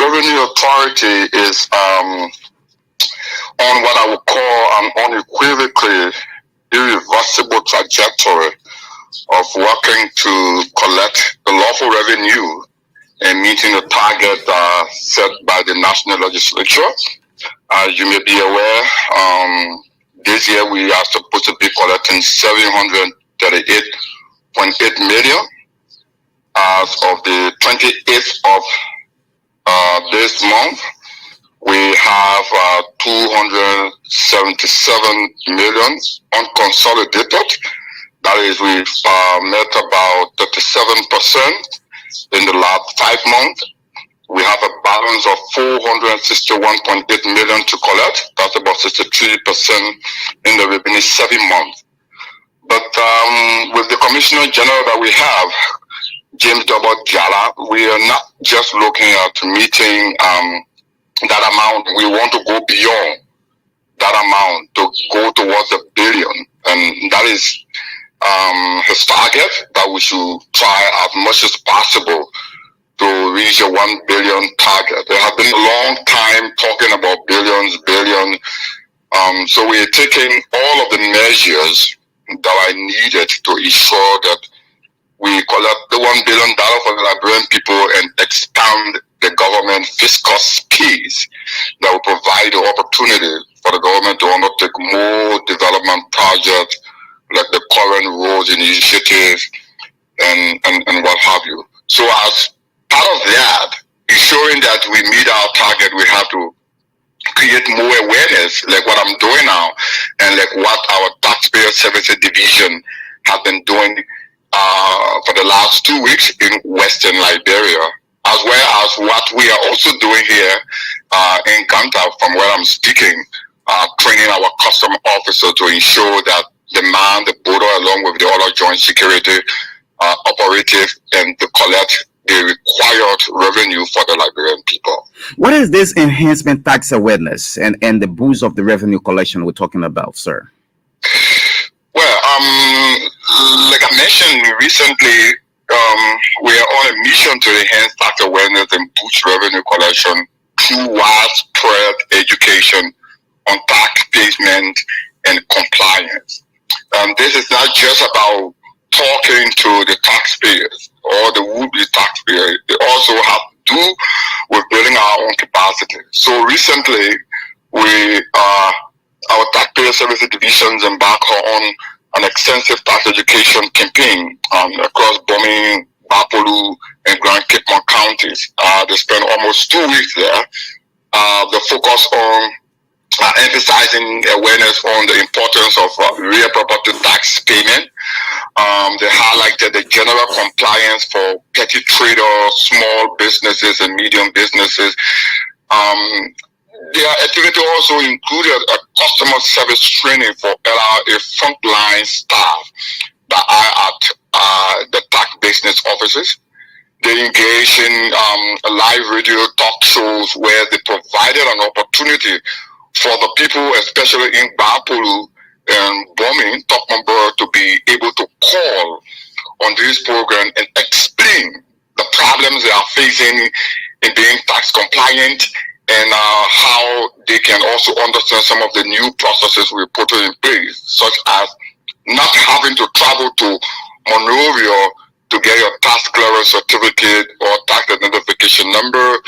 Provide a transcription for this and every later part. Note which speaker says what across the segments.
Speaker 1: Revenue Authority is on what I would call an unequivocally irreversible trajectory of working to collect the lawful revenue and meeting the target set by the national legislature. As you may be aware, this year we are supposed to be collecting 738.8 million. As of the 28th of this month, we have 277 million unconsolidated. That is, we've met about 37% in the last 5 months. We have a balance of 461.8 million to collect. That's about 63% in the remaining 7 months. But with the Commissioner General that we have, James Double Jala, we are not just looking at meeting that amount. We want to go beyond that amount to go towards $1 billion, and that is his target, that we should try as much as possible to reach a 1 billion target. There have been a long time talking about billions. So we are taking all of the measures that are needed to ensure that we collect the $1 billion for the Liberian people and expand the government fiscal space that will provide the opportunity for the government to undertake more development projects like the current roads initiative and what have you. So as part of that, ensuring that we meet our target, we have to create more awareness, like what I'm doing now, and like what our taxpayer services division have been doing for the last 2 weeks in Western Liberia, as well as what we are also doing here in Ganta, from where I'm speaking, training our custom officer to ensure that the man, the border, along with the other joint security operative, and to collect the required revenue for the Liberian people.
Speaker 2: What is this enhancement tax awareness and the boost of the revenue collection we're talking about, sir?
Speaker 1: Well, like I mentioned recently, we are on a mission to enhance tax awareness and boost revenue collection through widespread education on tax payment and compliance. This is not just about talking to the taxpayers or the would-be taxpayers. It also have to do with building our own capacity. So recently, our taxpayer services divisions embarked on an extensive tax education campaign across Bomi, Bapolu, and Grand Cape Mount counties. They spent almost 2 weeks there. The focus on emphasizing awareness on the importance of real property tax payment. They highlighted the general compliance for petty traders, small businesses, and medium businesses. Their activity also included a customer service training for LRA frontline staff that are at the tax business offices. They engaged in live radio talk shows where they provided an opportunity for the people, especially in Bapolu and Bomi, Tokmombo, to be able to call on this program and explain the problems they are facing in being tax compliant, and how they can also understand some of the new processes we put in place, such as not having to travel to Monrovia to get your tax clearance certificate or tax identification number.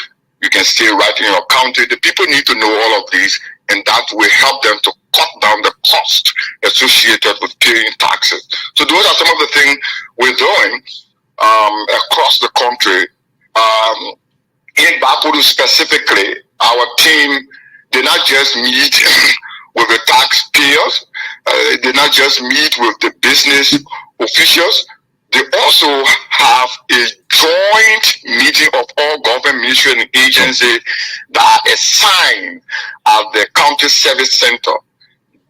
Speaker 1: You can stay right in your county. The people need to know all of these, and that will help them to cut down the cost associated with paying taxes. So those are some of the things we're doing across the country. In Bapolu specifically, our team did not just meet with the taxpayers, they did not just meet with the business officials. They also have a joint meeting of all government ministry and agencies that are assigned at the county service center.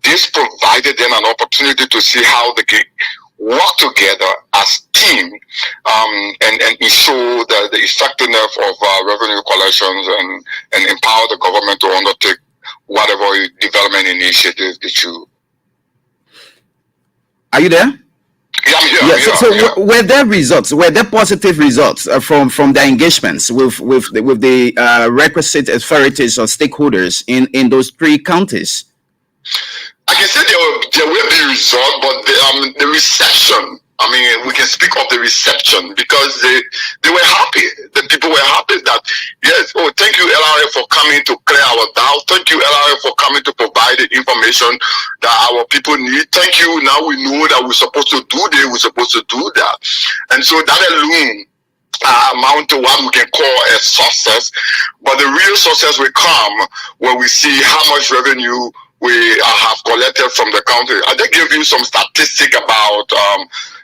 Speaker 1: This provided them an opportunity to see how they can work together as team and ensure that the effectiveness of revenue collections and empower the government to undertake whatever development initiatives they choose.
Speaker 2: Are you there?
Speaker 1: Yeah, I'm here.
Speaker 2: Yeah,
Speaker 1: I'm here.
Speaker 2: so
Speaker 1: I'm here.
Speaker 2: were there results? Were there positive results from their engagements with the requisite authorities or stakeholders in those three counties?
Speaker 1: I can say there will be result, but the reception. I mean, we can speak of the reception because they were happy. The people were happy that yes, oh, thank you LRA for coming to clear our doubt. Thank you LRA for coming to provide the information that our people need. Thank you. Now we know that we're supposed to do this. We're supposed to do that, and so that alone amount to what we can call a success. But the real success will come when we see how much revenue we have collected from the country. I just give you some statistic about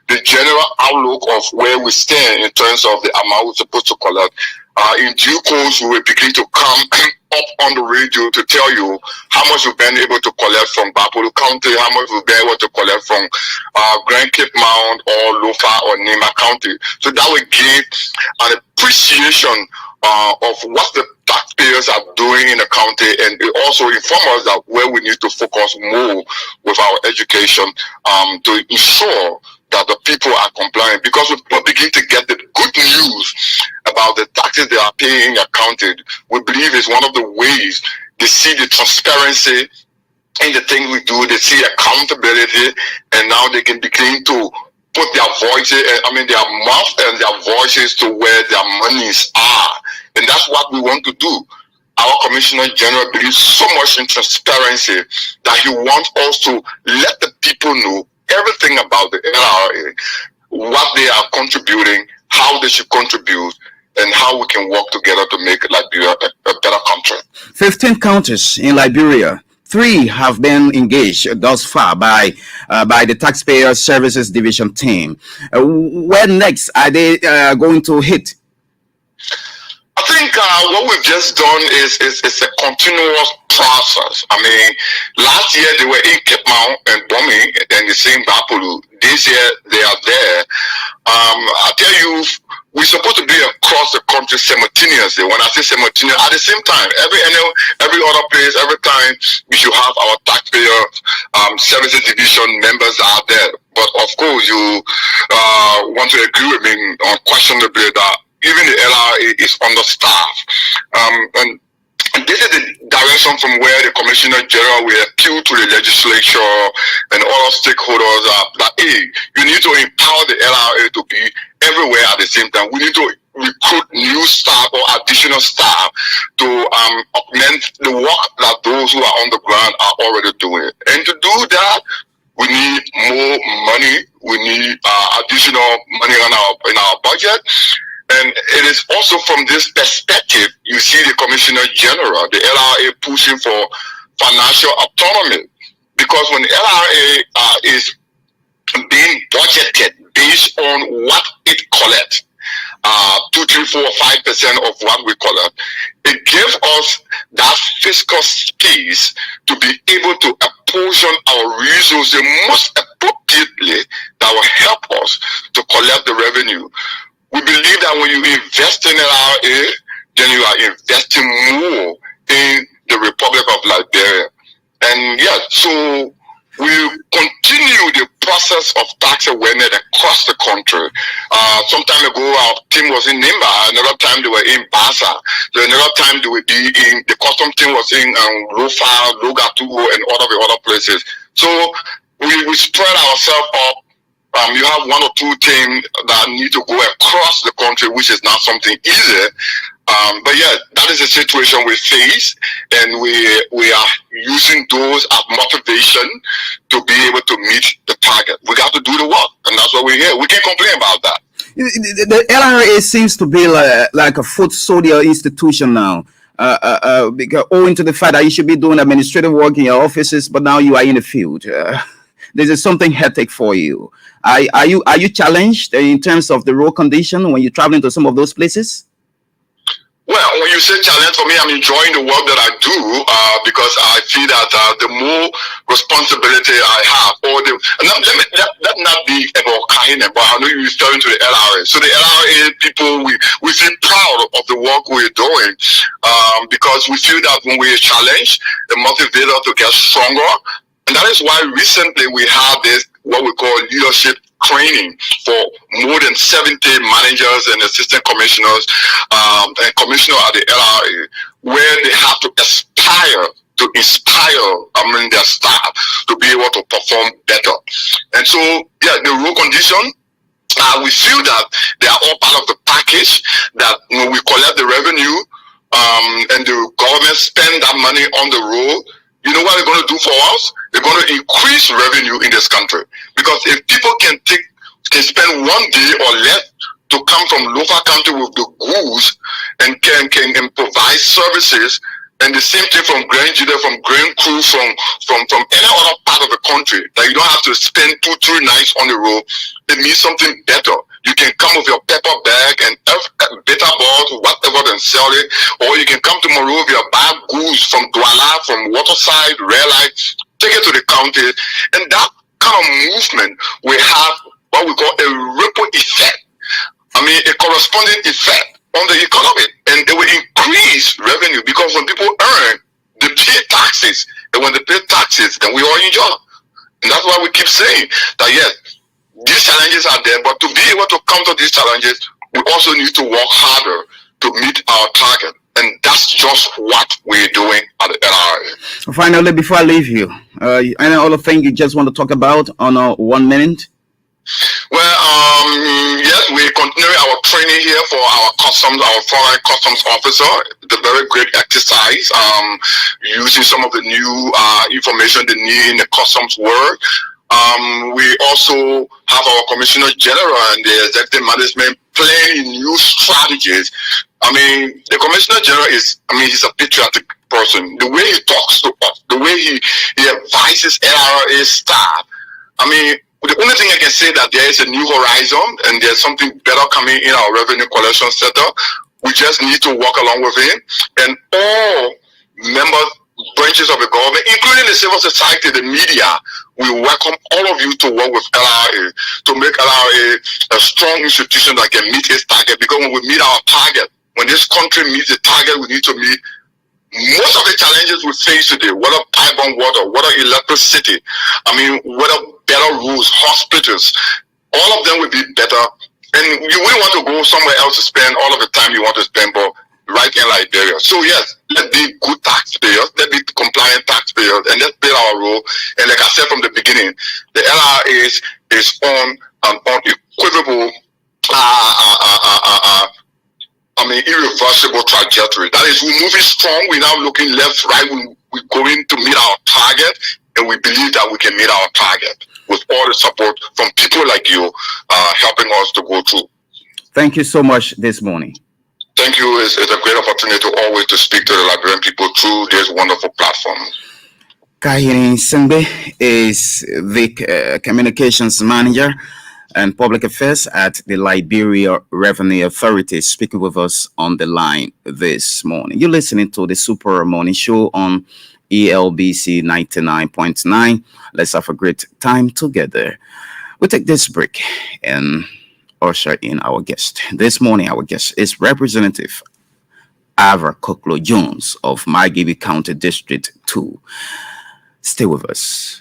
Speaker 1: the general outlook of where we stand in terms of the amount we're supposed to collect. In due course, we will begin to come up on the radio to tell you how much we've been able to collect from Bapolo County, how much we've been able to collect from Grand Cape Mount or Lofa or Nema County. So that will give an appreciation of what the taxpayers are doing in the county, and it also inform us that where we need to focus more with our education to ensure that the people are compliant, because we begin to get the good news about the taxes they are paying accounted. We believe is one of the ways they see the transparency in the things we do. They see accountability, and now they can begin to put their voices, their mouth and their voices to where their monies are. And that's what we want to do. Our Commissioner General believes so much in transparency that he wants us to let the people know everything about the LRA, what they are contributing, how they should contribute, and how we can work together to make Liberia a better country.
Speaker 2: 15 counties in Liberia. 3 have been engaged thus far by the Taxpayer Services Division team. Where next are they going to hit?
Speaker 1: I think what we've just done is a continuous process. I mean, last year they were in Cape Mount and Bomi and the same Bapolo. This year they are there. I tell you, we're supposed to be across the country simultaneously. When I say simultaneous, at the same time, every other place, every time we should have our taxpayer services division members are there. But of course, you want to agree with me unquestionably that even the LRA is understaffed. And this is the direction from where the Commissioner General will appeal to the legislature and all stakeholders that, hey, you need to empower the LRA to be everywhere at the same time. We need to recruit new staff or additional staff to augment the work that those who are on the ground are already doing. And to do that, we need more money. We need additional money in our budget. And it is also from this perspective, you see the Commissioner General, the LRA pushing for financial autonomy. Because when the LRA is being budgeted based on what it collects, 2, 3, 4, 5% of what we collect, it gives us that fiscal space to be able to apportion our resources most appropriately that will help us to collect the revenue. We believe that when you invest in LRA, then you are investing more in the Republic of Liberia. And yeah, so we continue the process of tax awareness across the country. Some time ago, our team was in Nimba. Another time they were in Bassa. So another time they would be in, the custom team was in Lofa, Logatugo, and all of the other places. So we spread ourselves up. You have 1 or 2 teams that need to go across the country, which is not something easy. But yeah, that is the situation we face, and we are using those as motivation to be able to meet the target. We got to do the work, and that's what we're here. We can't complain about that.
Speaker 2: The LRA seems to be like a foot soldier institution now. Because owing to the fact that you should be doing administrative work in your offices, but now you are in the field. This is something hectic for you. Are you challenged in terms of the road condition when you're traveling to some of those places?
Speaker 1: Well, when you say challenge, for me, I'm enjoying the work that I do because I feel that the more responsibility I have, let not be about kindness, but I know you're referring to the LRA. So the LRA people, we feel proud of the work we're doing because we feel that when we're challenged, it motivates us to get stronger. And that is why recently we have this, what we call leadership training for more than 70 managers and assistant commissioners and commissioner at the LRA, where they have to aspire to inspire their staff to be able to perform better. And so, yeah, the rule condition, we feel that they are all part of the package, that when we collect the revenue and the government spend that money on the road, you know what they're going to do for us? They're going to increase revenue in this country. Because if people can spend 1 day or less to come from local country with the goods and can provide services, and the same thing from Grand Judah, from Grand Crew, from any other part of the country, that you don't have to spend 2-3 nights on the road. It means something better. You can come with your pepper bag and bitter balls, whatever, and sell it. Or you can come to Monrovia, buy goods from Douala, from Waterside, Red Light, take it to the county. And that kind of movement will have what we call a ripple effect. A corresponding effect on the economy, and it will increase revenue, because when people earn, they pay taxes, and when they pay taxes, then we all enjoy. And that's why we keep saying that yes, these challenges are there, but to be able to counter these challenges, we also need to work harder to meet our target. And that's just what we're doing at the LRA.
Speaker 2: Finally, before I leave you, any other thing you just want to talk about on 1 minute?
Speaker 1: Well, yes, we continue our training here for our customs, our foreign customs officer. It's a very great exercise, using some of the new information they need in the customs world. We also have our Commissioner General and the Executive Management planning new strategies. The Commissioner General is, he's a patriotic person. The way he talks to us, the way he advises LRA staff, the only thing I can say that there is a new horizon and there's something better coming in our revenue collection center. We just need to walk along with it. And all branches of the government, including the civil society, the media, we welcome all of you to work with LRA to make LRA a strong institution that can meet its target. Because when we meet our target, when this country meets the target we need to meet, most of the challenges we face today, whether pipeline water, whether electricity, whether better roads, hospitals, all of them will be better. And you wouldn't want to go somewhere else to spend all of the time you want to spend, but right in Liberia. So yes, let's be good taxpayers, let's be compliant taxpayers, and let's play our role. And like I said from the beginning, the LRA is on an unequivocal irreversible trajectory. That is, we're moving strong. We're now looking left, right. We're going to meet our target, and we believe that we can meet our target with all the support from people like you helping us to go through.
Speaker 2: Thank you so much this morning.
Speaker 1: Thank you. It's a great opportunity always to speak to the Liberian people through this wonderful platform.
Speaker 2: Kahini Simbe is the communications manager and public affairs at the Liberia Revenue Authority, speaking with us on the line this morning. You're listening to the Super Morning Show on ELBC 99.9. Let's have a great time together. We'll take this break and usher in our guest. This morning, our guest is Representative Ava Koklo Jones of Margibi County District 2. Stay with us.